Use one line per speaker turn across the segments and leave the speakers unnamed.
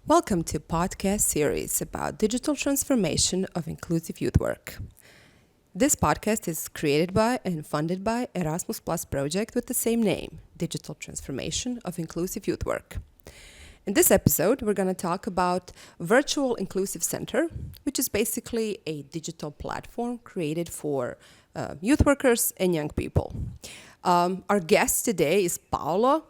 Welcome to podcast series about digital transformation of inclusive youth work. This podcast is created by and funded by Erasmus Plus project with the same name, Digital Transformation of Inclusive Youth Work. In this episode, we're going to talk about Virtual Inclusive Center, which is basically a digital platform created for youth workers and young people. Our guest today is Paolo,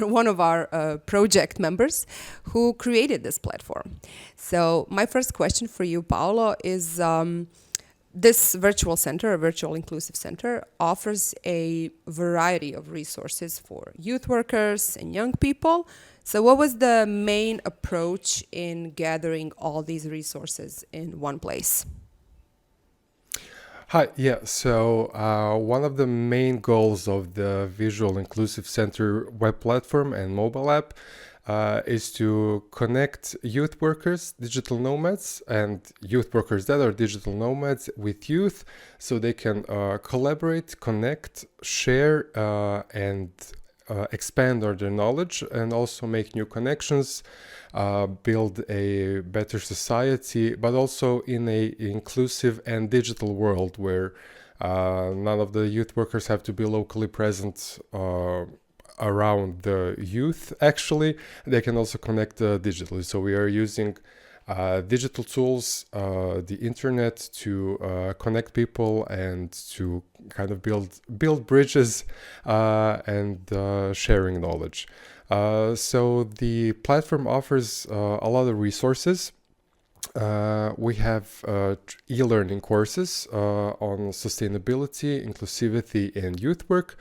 one of our project members who created this platform. So my first question for you, Paolo, is this virtual center, a virtual inclusive center, offers a variety of resources for youth workers and young people. So what was the main approach in gathering all these resources in one place?
Hi, so one of the main goals of the Visual Inclusive Center web platform and mobile app is to connect youth workers, digital nomads, and youth workers that are digital nomads with youth so they can collaborate, connect, share, and expand on their knowledge and also make new connections, build a better society, but also in a inclusive and digital world where none of the youth workers have to be locally present around the youth. Actually, they can also connect digitally. So we are using digital tools, the internet to connect people and to kind of build bridges and sharing knowledge. So the platform offers a lot of resources. We have e-learning courses on sustainability, inclusivity, and youth work.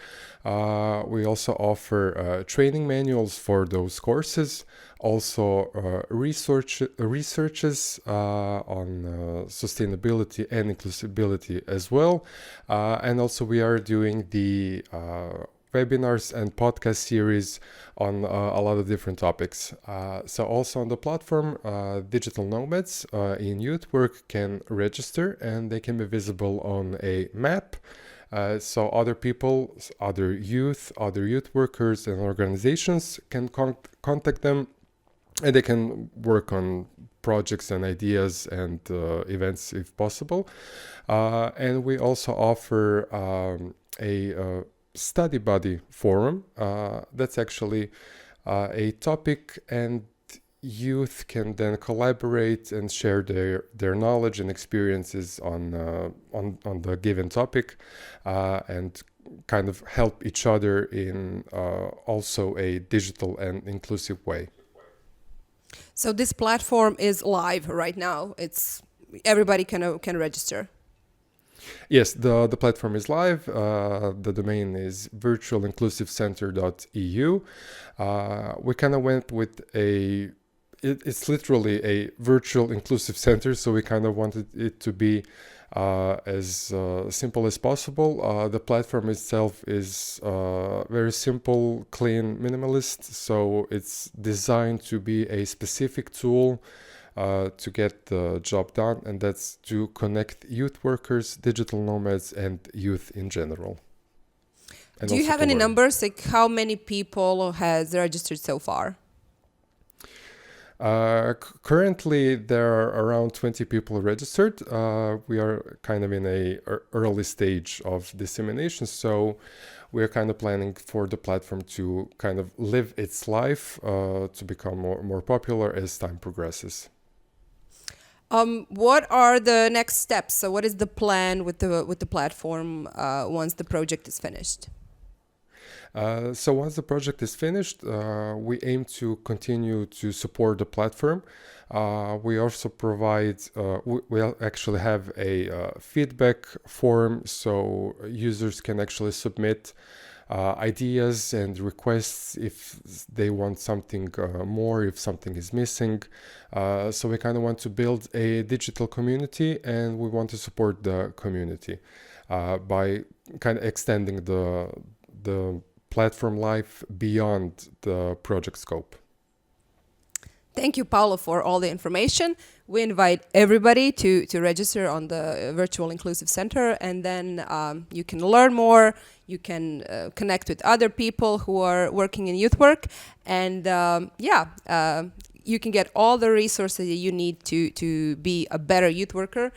We also offer training manuals for those courses, also researches on sustainability and inclusivity as well. And also we are doing the webinars and podcast series on a lot of different topics. So also on the platform, digital nomads in youth work can register and they can be visible on a map. So other people, other youth workers and organizations can contact them and they can work on projects and ideas and events if possible. And we also offer a study buddy forum. That's actually a topic, and youth can then collaborate and share their knowledge and experiences on the given topic, and kind of help each other in also a digital and inclusive way.
So this platform is live right now. Everybody can register.
Yes, the platform is live. The domain is virtualinclusivecenter.eu. We kind of went with it's literally a virtual inclusive center, so we kind of wanted it to be as simple as possible. The platform itself is very simple, clean, minimalist, so it's designed to be a specific tool to get the job done, and that's to connect youth workers, digital nomads, and youth in general. And
do you have any numbers, like how many people has registered so far?
Currently, there are around 20 people registered. We are kind of in a early stage of dissemination, so we're kind of planning for the platform to kind of live its life, to become more popular as time progresses.
What are the next steps? So what is the plan with the platform once the project is finished?
So once the project is finished, we aim to continue to support the platform. We also provide, we actually have a feedback form, so users can actually submit ideas and requests if they want something more, if something is missing. So we kind of want to build a digital community, and we want to support the community by kind of extending the platform life beyond the project scope.
Thank you, Paolo, for all the information. We invite everybody to register on the Virtual Inclusive Center, and then you can learn more, you can connect with other people who are working in youth work, and you can get all the resources that you need to be a better youth worker.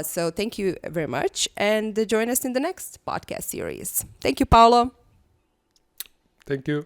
So thank you very much, and join us in the next podcast series. Thank you, Paolo.
Thank you.